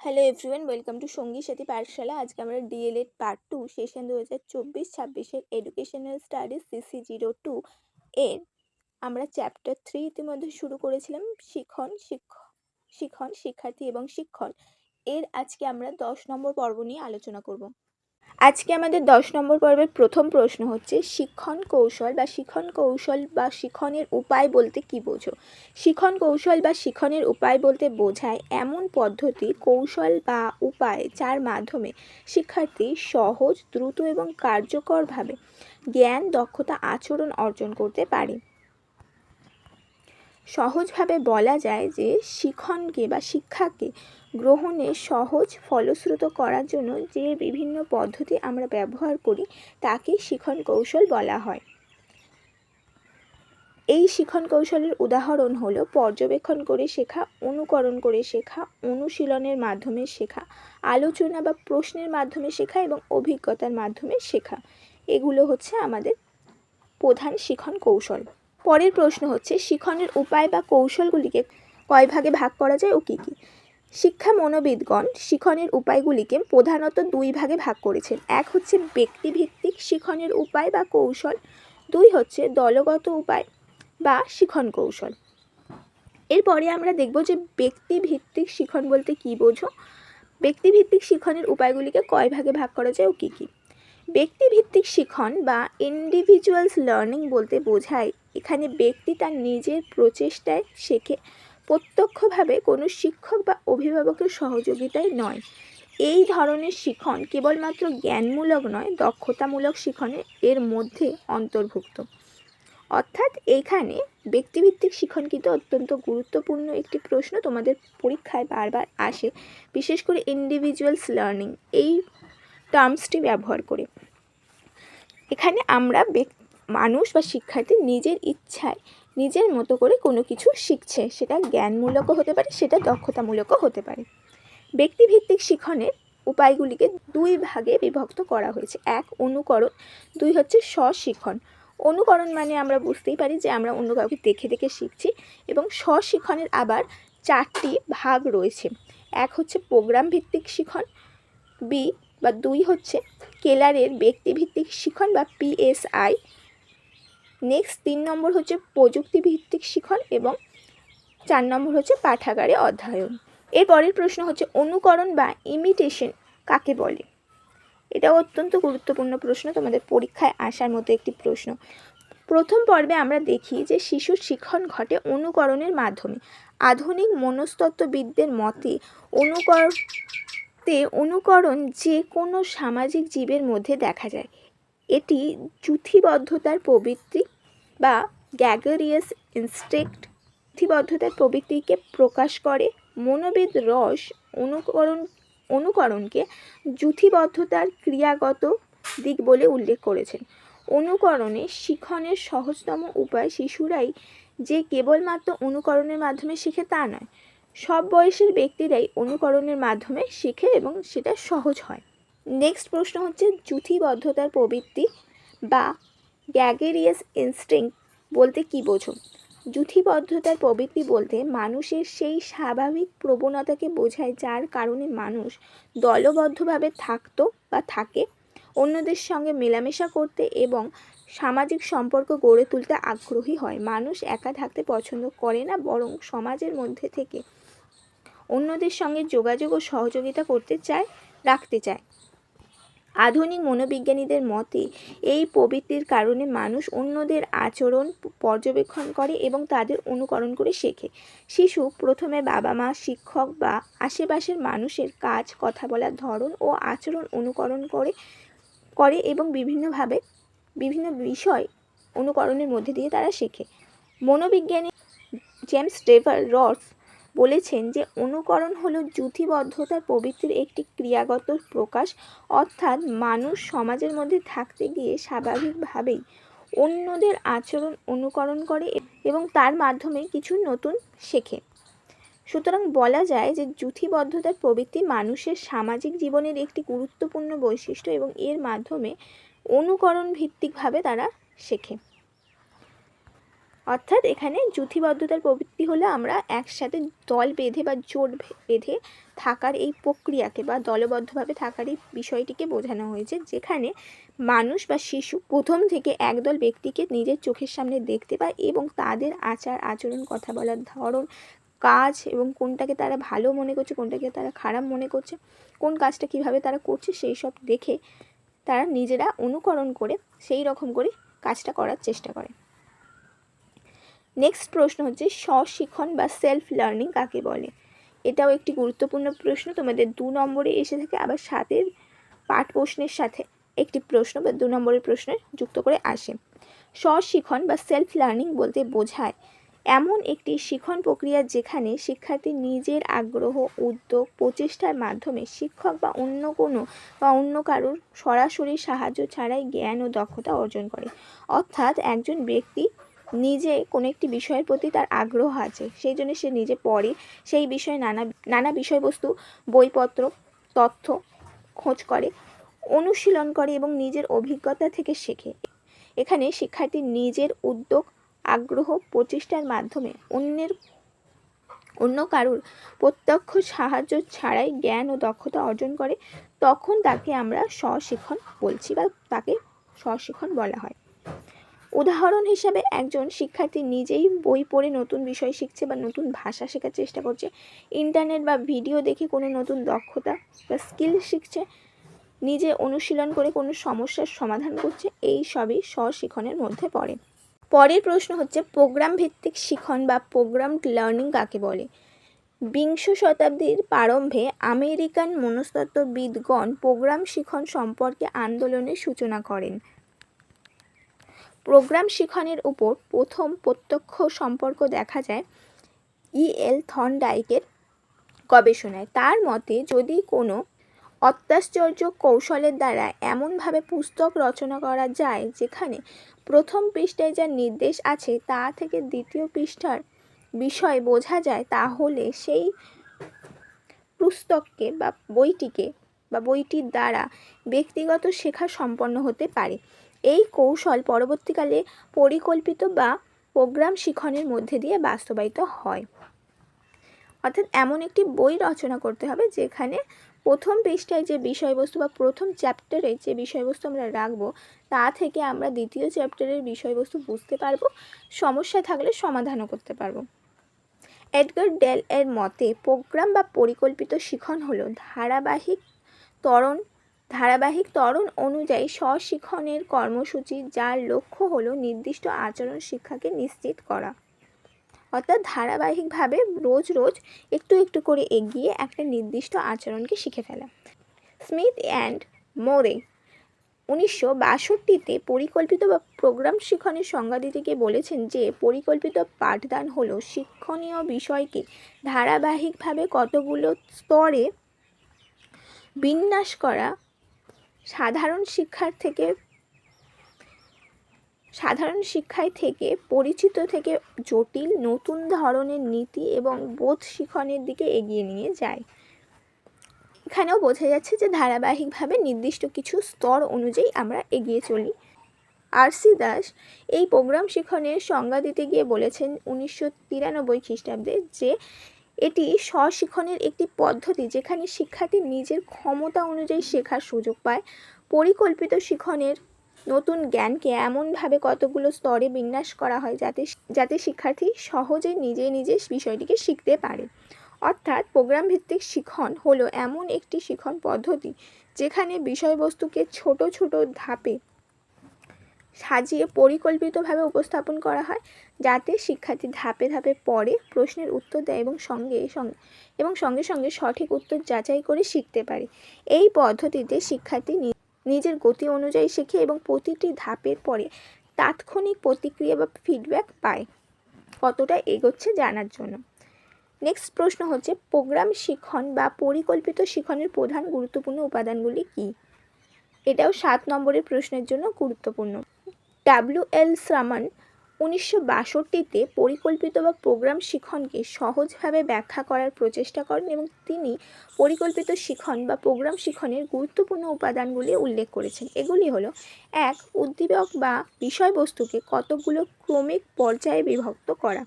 Hello everyone, welcome to সঙ্গী সাথী পাঠশালা। আজকে আমরা DElEd part 2 session 2024-26 educational studies CC02 এর আমরা চ্যাপ্টার 3 ইতিমধ্যে শুরু করেছিলাম, শিখন শিক্ষার্থী এবং শিক্ষণ। এর আজকে আমরা 10 নম্বর পর্ব নিয়ে আলোচনা করব। আজকে আমাদের 10 নম্বর পর্বের প্রথম প্রশ্ন হচ্ছে, শিক্ষণ কৌশল বা শিক্ষণের উপায় বলতে কী বোঝো? শিক্ষণ কৌশল বা শিক্ষণের উপায় বলতে বোঝায় এমন পদ্ধতি, কৌশল বা উপায় যার মাধ্যমে শিক্ষার্থী সহজ, দ্রুত এবং কার্যকরভাবে জ্ঞান, দক্ষতা, আচরণ অর্জন করতে পারে। সহজভাবে বলা যায় যে শিক্ষাকে গ্রহণে সহজ, ফলশ্রুত করার জন্য যে বিভিন্ন পদ্ধতি আমরা ব্যবহার করি তাকে শিক্ষণ কৌশল বলা হয়। এই শিক্ষণ কৌশলের উদাহরণ হলো পর্যবেক্ষণ করে শেখা, অনুকরণ করে শেখা, অনুশীলনের মাধ্যমে শেখা, আলোচনা বা প্রশ্নের মাধ্যমে শেখা এবং অভিজ্ঞতার মাধ্যমে শেখা। এগুলো হচ্ছে আমাদের প্রধান শিক্ষণ কৌশল। পরের প্রশ্ন হচ্ছে, শিক্ষণের উপায় বা কৌশলগুলিকে কয় ভাগে ভাগ করা যায় ও কী কী? শিক্ষা মনোবিদগণ শিক্ষণের উপায়গুলিকে প্রধানত দুই ভাগে ভাগ করেছেন। এক হচ্ছে ব্যক্তিভিত্তিক শিক্ষণের উপায় বা কৌশল, দুই হচ্ছে দলগত উপায় বা শিক্ষণ কৌশল। এরপরে আমরা দেখব যে ব্যক্তিভিত্তিক শিক্ষণ বলতে কী বোঝো। ব্যক্তিভিত্তিক শিক্ষণের উপায়গুলিকে কয় ভাগে ভাগ করা যায় ও কী কী? ব্যক্তিভিত্তিক শিক্ষণ বা ইন্ডিভিজুয়ালস লার্নিং বলতে বোঝায় এখানে ব্যক্তি তার নিজের প্রচেষ্টায় শেখে, প্রত্যক্ষভাবে কোনো শিক্ষক বা অভিভাবকের সহযোগিতায় নয়। এই ধরনের শিক্ষণ কেবলমাত্র জ্ঞানমূলক নয়, দক্ষতামূলক শিক্ষণের এর মধ্যে অন্তর্ভুক্ত। অর্থাৎ এইখানে ব্যক্তিভিত্তিক শিক্ষণ কিন্তু অত্যন্ত গুরুত্বপূর্ণ একটি প্রশ্ন, তোমাদের পরীক্ষায় বারবার আসে, বিশেষ করে ইন্ডিভিজুয়ালস লার্নিং এই টার্মসটি ব্যবহার করে। এখানে আমরা মানুষ বা শিক্ষার্থী নিজের ইচ্ছায় নিজের মতো করে কোনো কিছু শিখছে, সেটা জ্ঞানমূলকও হতে পারে, সেটা দক্ষতামূলকও হতে পারে। ব্যক্তিভিত্তিক শিক্ষণের উপায়গুলিকে দুই ভাগে বিভক্ত করা হয়েছে। এক, অনুকরণ, দুই হচ্ছে স্বশিক্ষণ। অনুকরণ মানে আমরা বুঝতেই পারি যে আমরা অন্য কাউকে দেখে দেখে শিখছি, এবং স্বশিক্ষণের আবার চারটি ভাগ রয়েছে। এক হচ্ছে প্রোগ্রাম ভিত্তিক শিক্ষণ, দুই হচ্ছে কেলারের ব্যক্তিভিত্তিক শিক্ষণ বা PSI। নেক্সট 3 নম্বর হচ্ছে প্রযুক্তি ভিত্তিক শিক্ষণ এবং 4 নম্বর হচ্ছে পাঠাগারে অধ্যয়ন। এর পরের প্রশ্ন হচ্ছে, অনুকরণ বা ইমিটেশন কাকে বলে? এটাও অত্যন্ত গুরুত্বপূর্ণ প্রশ্ন, তোমাদের পরীক্ষায় আসার মতো একটি প্রশ্ন। প্রথম পর্বে আমরা দেখি যে শিশুর শিক্ষণ ঘটে অনুকরণের মাধ্যমে। আধুনিক মনস্তত্ত্ববিদদের মতে অনুকরণ যে কোনো সামাজিক জীবের মধ্যে দেখা যায়। এটি যুথিবদ্ধতার প্রবৃত্তি বা গ্র্যাগরিয়াস ইনস্টিংক্ট প্রবৃত্তিকে প্রকাশ করে। মনোবিদ রস অনুকরণকে যুথিবদ্ধতার ক্রিয়াগত দিক বলে উল্লেখ করেছেন। অনুকরণে শিক্ষণের সহজতম উপায় শিশুরাই যে কেবলমাত্র অনুকরণের মাধ্যমে শেখে তা নয়, সব বয়সের ব্যক্তিরাই অনুকরণের মাধ্যমে শেখে এবং সেটা সহজ হয়। নেক্সট প্রশ্ন হচ্ছে, যুথিবদ্ধতার প্রবৃত্তি বা গ্র্যাগরিয়াস ইনস্টিংক্ট বলতে কী বোঝো? যুথিবদ্ধতার প্রবৃত্তি বলতে মানুষের সেই স্বাভাবিক প্রবণতাকে বোঝায় যার কারণে মানুষ দলবদ্ধভাবে থাকে, অন্যদের সঙ্গে মেলামেশা করতে এবং সামাজিক সম্পর্ক গড়ে তুলতে আগ্রহী হয়। মানুষ একা থাকতে পছন্দ করে না, বরং সমাজের মধ্যে থেকে অন্যদের সঙ্গে যোগাযোগ ও সহযোগিতা রাখতে চায়। আধুনিক মনোবিজ্ঞানীদের মতে এই প্রবৃত্তির কারণে মানুষ অন্যদের আচরণ পর্যবেক্ষণ করে এবং তাদের অনুকরণ করে শেখে। শিশু প্রথমে বাবা মা, শিক্ষক বা আশেপাশের মানুষের কাজ, কথা বলার ধরন ও আচরণ অনুকরণ করে এবং বিভিন্ন বিষয় অনুকরণের মধ্যে দিয়ে তারা শেখে। মনোবিজ্ঞানী জেমস ডেভার রস বলেছেন যে অনুকরণ হলো যুথিবদ্ধতার প্রবৃত্তির একটি ক্রিয়াগত প্রকাশ, অর্থাৎ মানুষ সমাজের মধ্যে থাকতে গিয়ে স্বাভাবিকভাবেই অন্যদের আচরণ অনুকরণ করে এবং তার মাধ্যমে কিছু নতুন শেখে। সুতরাং বলা যায় যে যুথিবদ্ধতার প্রবৃত্তি মানুষের সামাজিক জীবনের একটি গুরুত্বপূর্ণ বৈশিষ্ট্য এবং এর মাধ্যমে অনুকরণ ভিত্তিকভাবে তারা শেখে। অর্থাৎ এখানে যুথিবদ্ধতার প্রবৃত্তি হলো আমরা একসাথে দল বেঁধে বা জোট বেঁধে থাকার এই প্রক্রিয়াকে বা দলবদ্ধভাবে থাকার এই বিষয়টিকে বোঝানো হয়েছে, যেখানে মানুষ বা শিশু প্রথম থেকে একদল ব্যক্তিকে নিজের চোখের সামনে দেখতে পায় এবং তাদের আচার আচরণ, কথা বলার ধরন, কাজ এবং কোনটাকে তারা ভালো মনে করছে, কোনটাকে তারা খারাপ মনে করছে, কোন কাজটা কিভাবে তারা করছে, সেই সব দেখে তারা নিজেরা অনুকরণ করে সেই রকম করে কাজটা করার চেষ্টা করে। নেক্সট প্রশ্ন হচ্ছে স্বশিক্ষণ বা সেলফ লার্নিং কাকে বলে। এটাও একটি গুরুত্বপূর্ণ প্রশ্ন, তোমাদের 2 নম্বরে এসে থাকে, আবার 7-এর পাঠ প্রশ্নের সাথে একটি প্রশ্ন বা 2 নম্বরের প্রশ্নে যুক্ত করে আসে। স্বশিক্ষণ বা সেলফ লার্নিং বলতে বোঝায় এমন একটি শিক্ষণ প্রক্রিয়া যেখানে শিক্ষার্থী নিজের আগ্রহ, উদ্যোগ, প্রচেষ্টার মাধ্যমে শিক্ষক বা অন্য কারোর সরাসরি সাহায্য ছাড়াই জ্ঞান ও দক্ষতা অর্জন করে। অর্থাৎ একজন ব্যক্তি নিজে কোনো একটি বিষয়ের প্রতি তার আগ্রহ আছে, সেই জন্য সে নিজে পড়ে, সেই বিষয়ে নানা বিষয়বস্তু, বইপত্র, তথ্য খোঁজ করে, অনুশীলন করে এবং নিজের অভিজ্ঞতা থেকে শেখে। এখানে শিক্ষার্থী নিজের উদ্যোগ, আগ্রহ, প্রচেষ্টার মাধ্যমে অন্য কারোর প্রত্যক্ষ সাহায্য ছাড়াই জ্ঞান ও দক্ষতা অর্জন করে, তখন তাকে আমরা স্বশিক্ষণ বলছি বা তাকে স্বশিক্ষণ বলা হয়। উদাহরণ হিসাবে একজন শিক্ষার্থী নিজেই বই পড়ে নতুন বিষয় শিখছে বা নতুন ভাষা শেখার চেষ্টা করছে, ইন্টারনেট বা ভিডিও দেখে কোনো নতুন দক্ষতা বা স্কিল শিখছে, নিজে অনুশীলন করে কোনো সমস্যার সমাধান করছে, এই সবই স্বশিক্ষণের মধ্যে পড়ে। পরের প্রশ্ন হচ্ছে প্রোগ্রাম ভিত্তিক শিখন বা প্রোগ্রামড লার্নিং কাকে বলে। বিংশ শতাব্দীর প্রারম্ভে আমেরিকান মনস্তত্ত্ববিদগণ প্রোগ্রাম শিখন সম্পর্কে আন্দোলনের সূচনা করেন। প্রোগ্রাম শিখনের উপর প্রথম প্রত্যক্ষ সম্পর্ক দেখা যায় E.L. থর্নডাইকের গবেষণায়। তার মতে, যদি কোনো অত্যাশ্চর্য কৌশলের দ্বারা এমনভাবে পুস্তক রচনা করা যায় যেখানে প্রথম পৃষ্ঠায় যা নির্দেশ আছে তা থেকে দ্বিতীয় পৃষ্ঠার বিষয় বোঝা যায়, তাহলে সেই পুস্তককে বা বইটির দ্বারা ব্যক্তিগত শেখা সম্পন্ন হতে পারে। এই কৌশল পরবর্তীকালে পরিকল্পিত বা প্রোগ্রাম শিখনের মধ্যে দিয়ে বাস্তবায়িত হয়। অর্থাৎ এমন একটি বই রচনা করতে হবে যেখানে প্রথম পৃষ্ঠায় যে বিষয়বস্তু বা প্রথম চ্যাপ্টারে যে বিষয়বস্তু আমরা রাখবো, তা থেকে আমরা দ্বিতীয় চ্যাপ্টারের বিষয়বস্তু বুঝতে পারবো, সমস্যা থাকলে সমাধানও করতে পারবো। এডগার ডেল এর মতে প্রোগ্রাম বা পরিকল্পিত শিখন হলো ধারাবাহিক ত্বরণ অনুযায়ী স্বশিক্ষণের কর্মসূচি, যার লক্ষ্য হলো নির্দিষ্ট আচরণ শিক্ষাকে নিশ্চিত করা। অর্থাৎ ধারাবাহিকভাবে রোজ একটু একটু করে এগিয়ে একটা নির্দিষ্ট আচরণকে শিখে ফেলা। স্মিথ অ্যান্ড মোরে 1962-তে পরিকল্পিত বা প্রোগ্রাম শিখনের সংজ্ঞা দিতে গিয়ে বলেছেন যে পরিকল্পিত পাঠদান হলো শিক্ষণীয় বিষয়কে ধারাবাহিকভাবে কতগুলো স্তরে বিন্যাস করা, সাধারণ শিক্ষায় থেকে পরিচিত থেকে জটিল নতুন ধরনের নীতি এবং বোধ শিখনের দিকে এগিয়ে নিয়ে যায়। এখানেও বোঝা যাচ্ছে যে ধারাবাহিকভাবে নির্দিষ্ট কিছু স্তর অনুযায়ী আমরা এগিয়ে চলি। আর.সি. দাস এই প্রোগ্রাম শিখনের সংজ্ঞা দিতে গিয়ে বলেছেন 1993 খ্রিস্টাব্দে যে এটি স্বশিক্ষণের একটি পদ্ধতি যেখানে শিক্ষার্থী নিজের ক্ষমতা অনুযায়ী শেখার সুযোগ পায়। পরিকল্পিত শিখনের নতুন জ্ঞানকে এমনভাবে কতগুলো স্তরে বিন্যাস করা হয় যাতে শিক্ষার্থী সহজে নিজে বিষয়টিকে শিখতে পারে। অর্থাৎ প্রোগ্রাম ভিত্তিক শিখন হলো এমন একটি শিখন পদ্ধতি যেখানে বিষয়বস্তুকে ছোট ছোট ধাপে সাজিয়ে পরিকল্পিতভাবে উপস্থাপন করা হয়, যাতে শিক্ষার্থী ধাপে ধাপে পড়ে, প্রশ্নের উত্তর দেয় এবং সঙ্গে সঙ্গে সঠিক উত্তর যাচাই করে শিখতে পারে। এই পদ্ধতিতে শিক্ষার্থী নিজের গতি অনুযায়ী শেখে এবং প্রতিটি ধাপের পরে তাৎক্ষণিক প্রতিক্রিয়া বা ফিডব্যাক পায় কতটা এগোচ্ছে জানার জন্য। নেক্সট প্রশ্ন হচ্ছে প্রোগ্রাম শিখন বা পরিকল্পিত শিখনের প্রধান গুরুত্বপূর্ণ উপাদানগুলি কী। এটাও 7 নম্বরের প্রশ্নের জন্য গুরুত্বপূর্ণ। W.L. শ্রামান 1962-তে পরিকল্পিত বা প্রোগ্রাম শিক্ষণকে সহজভাবে ব্যাখ্যা করার প্রচেষ্টা করেন এবং তিনি পরিকল্পিত শিক্ষণ বা প্রোগ্রাম শিক্ষণের গুরুত্বপূর্ণ উপাদানগুলি উল্লেখ করেছেন। এগুলি হলো: 1. উদ্দীপক বা বিষয়বস্তুকে কতকগুলো ক্রমিক পর্যায়ে বিভক্ত করা,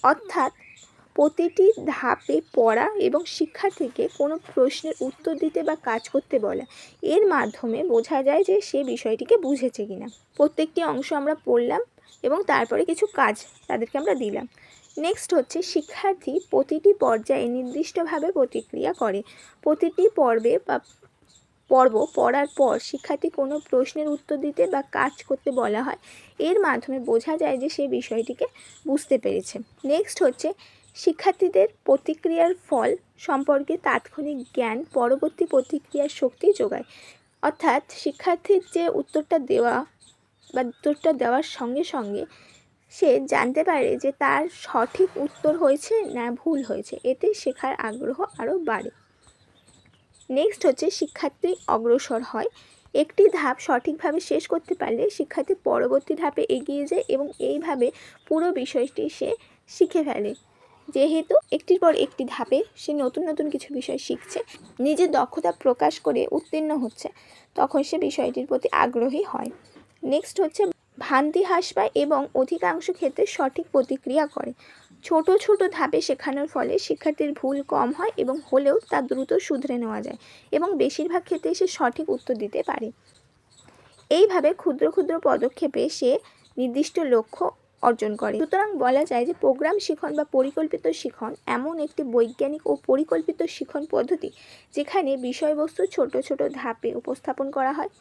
অর্থাৎ প্রতিটি ধাপে পড়া এবং শিক্ষার্থীকে কোনো প্রশ্নের উত্তর দিতে বা কাজ করতে বলা। এর মাধ্যমে বোঝা যায় যে সে বিষয়টিকে বুঝেছে কিনা। প্রত্যেকটি অংশ আমরা পড়লাম এবং তারপরে কিছু কাজ তাদেরকে আমরা দিলাম। নেক্সট হচ্ছে শিক্ষার্থী প্রতিটি পর্যায়ে নির্দিষ্টভাবে প্রতিক্রিয়া করে। প্রতিটি পর্ব পড়ার পর শিক্ষার্থী কোনো প্রশ্নের উত্তর দিতে বা কাজ করতে বলা হয়। এর মাধ্যমে বোঝা যায় যে সে বিষয়টিকে বুঝতে পেরেছে। নেক্সট হচ্ছে শিক্ষার্থীদের প্রতিক্রিয়ার ফল সম্পর্কে তাৎক্ষণিক জ্ঞান পরবর্তী প্রতিক্রিয়ার শক্তি যোগায়। অর্থাৎ শিক্ষার্থীর যে উত্তরটা দেওয়ার সঙ্গে সঙ্গে সে জানতে পারে যে তার সঠিক উত্তর হয়েছে না ভুল হয়েছে, এতে শেখার আগ্রহ আরও বাড়ে। নেক্সট হচ্ছে শিক্ষার্থী অগ্রসর হয়। একটি ধাপ সঠিকভাবে শেষ করতে পারলে শিক্ষার্থী পরবর্তী ধাপে এগিয়ে যায় এবং এইভাবে পুরো বিষয়টি সে শিখে ফেলে। যেহেতু একটির পর একটি ধাপে সে নতুন নতুন কিছু বিষয় শিখছে, নিজের দক্ষতা প্রকাশ করে উত্তীর্ণ হচ্ছে, তখন সে বিষয়টির প্রতি আগ্রহী হয়। নেক্সট হচ্ছে ভ্রান্তি হ্রাস পায় এবং অধিকাংশ ক্ষেত্রে সঠিক প্রতিক্রিয়া করে। ছোট ছোট ধাপে শেখানোর ফলে শিক্ষার্থীর ভুল কম হয় এবং হলেও তা দ্রুত শুধরে নেওয়া যায় এবং বেশিরভাগ ক্ষেত্রে সে সঠিক উত্তর দিতে পারে। এইভাবে ক্ষুদ্র ক্ষুদ্র পদক্ষেপে সে নির্দিষ্ট লক্ষ্য অর্জন করে। সুতরাং বলা যায় যে প্রোগ্রাম শিক্ষণ বা পরিকল্পিত শিক্ষণ এমন একটি বৈজ্ঞানিক ও পরিকল্পিত শিক্ষণ পদ্ধতি যেখানে বিষয়বস্তু ছোট ছোট ধাপে উপস্থাপন করা হয়।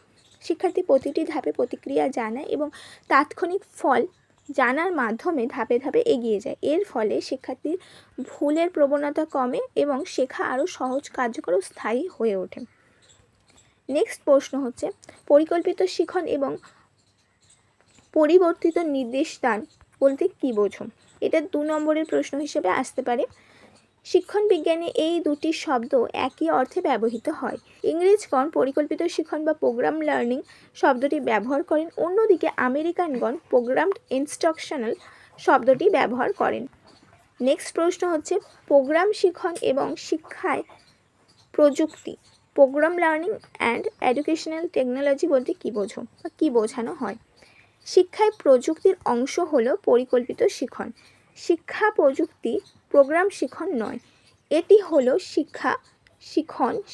শিক্ষার্থী প্রতিটি ধাপে প্রতিক্রিয়া জানায় এবং তাৎক্ষণিক ফল জানার মাধ্যমে ধাপে ধাপে এগিয়ে যায়। এর ফলে শিক্ষার্থীর ভুলের প্রবণতা কমে এবং শেখা আরও সহজ, কার্যকর ও স্থায়ী হয়ে ওঠে। নেক্সট প্রশ্ন হচ্ছে পরিকল্পিত শিক্ষণ এবং পরিবর্তিত নির্দেশদান বলতে কী বোঝো? এটা 2 নম্বরের প্রশ্ন হিসেবে আসতে পারে। শিক্ষণ বিজ্ঞানে এই দুটি শব্দ একই অর্থে ব্যবহৃত হয়। ইংরেজগণ পরিকল্পিত শিক্ষণ বা প্রোগ্রাম লার্নিং শব্দটি ব্যবহার করেন, অন্যদিকে আমেরিকানগণ প্রোগ্রামড ইনস্ট্রাকশনাল শব্দটি ব্যবহার করেন। নেক্সট প্রশ্ন হচ্ছে প্রোগ্রাম শিক্ষণ এবং শিক্ষায় প্রযুক্তি, programme learning and educational technology বলতে কী বোঝো বা কী বোঝানো হয়? শিক্ষায় প্রযুক্তির অংশ হলো পরিকল্পিত শিক্ষণ। শিক্ষা প্রযুক্তি প্রোগ্রাম শিক্ষণ নয়, এটি হলো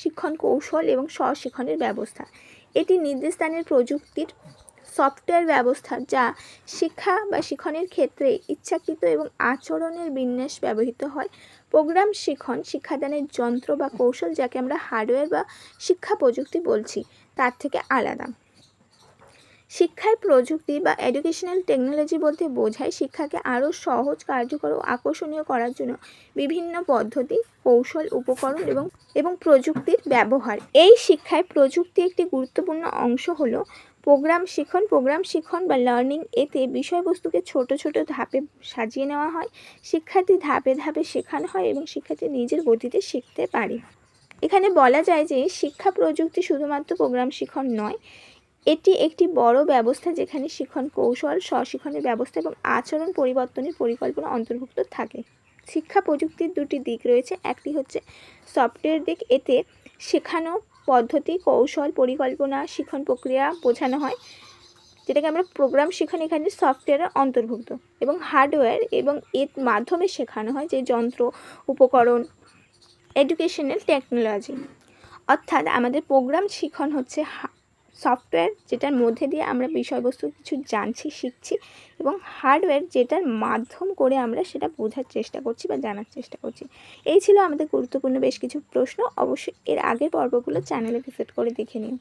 শিক্ষণ কৌশল এবং স্বশিক্ষণের ব্যবস্থা। এটি নির্দেশদানের প্রযুক্তির সফটওয়্যার ব্যবস্থা যা শিক্ষা বা শিক্ষণের ক্ষেত্রে ইচ্ছাকৃত এবং আচরণের বিন্যাস ব্যবহৃত হয়। প্রোগ্রাম শিক্ষণ শিক্ষাদানের যন্ত্র বা কৌশল, যাকে আমরা হার্ডওয়্যার বা শিক্ষা প্রযুক্তি বলছি, তার থেকে আলাদা। শিক্ষায় প্রযুক্তি বা এডুকেশনাল টেকনোলজি বলতে বোঝায় শিক্ষাকে আরও সহজ, কার্যকর ও আকর্ষণীয় করার জন্য বিভিন্ন পদ্ধতি, কৌশল, উপকরণ এবং প্রযুক্তির ব্যবহার। এই শিক্ষায় প্রযুক্তি একটি গুরুত্বপূর্ণ অংশ হলো প্রোগ্রাম শিক্ষণ বা লার্নিং। এতে বিষয়বস্তুকে ছোট ছোট ধাপে সাজিয়ে নেওয়া হয়, শিক্ষার্থী ধাপে ধাপে শেখানো হয় এবং শিক্ষার্থী নিজের গতিতে শিখতে পারে। এখানে বলা যায় যে শিক্ষা প্রযুক্তি শুধুমাত্র প্রোগ্রাম শিক্ষণ নয়, এটি একটি বড় ব্যবস্থা যেখানে শিক্ষণ কৌশল, স্বশিক্ষণের ব্যবস্থা এবং আচরণ পরিবর্তনের পরিকল্পনা অন্তর্ভুক্ত থাকে। শিক্ষা প্রযুক্তির দুটি দিক রয়েছে। একটি হচ্ছে সফটওয়্যার দিক, এতে শেখানো পদ্ধতি, কৌশল, পরিকল্পনা, শিক্ষণ প্রক্রিয়া বোঝানো হয়, যেটাকে আমরা প্রোগ্রাম শিক্ষণ এখানে সফটওয়্যারের অন্তর্ভুক্ত। এবং হার্ডওয়্যার, এবং এর মাধ্যমে শেখানো হয় যে যন্ত্র, উপকরণ, এডুকেশনাল টেকনোলজি। অর্থাৎ আমাদের প্রোগ্রাম শিক্ষণ হচ্ছে সফটওয়্যার, যেটার মধ্যে দিয়ে আমরা বিষয়বস্তু কিছু জানছি, শিখছি, এবং হার্ডওয়্যার, যেটার মাধ্যম করে আমরা সেটা বোঝার চেষ্টা করছি বা জানার চেষ্টা করছি। এই ছিল আমাদের গুরুত্বপূর্ণ বেশ কিছু প্রশ্ন। অবশ্যই এর আগের পর্বগুলো চ্যানেলে ভিজিট করে দেখে নিন।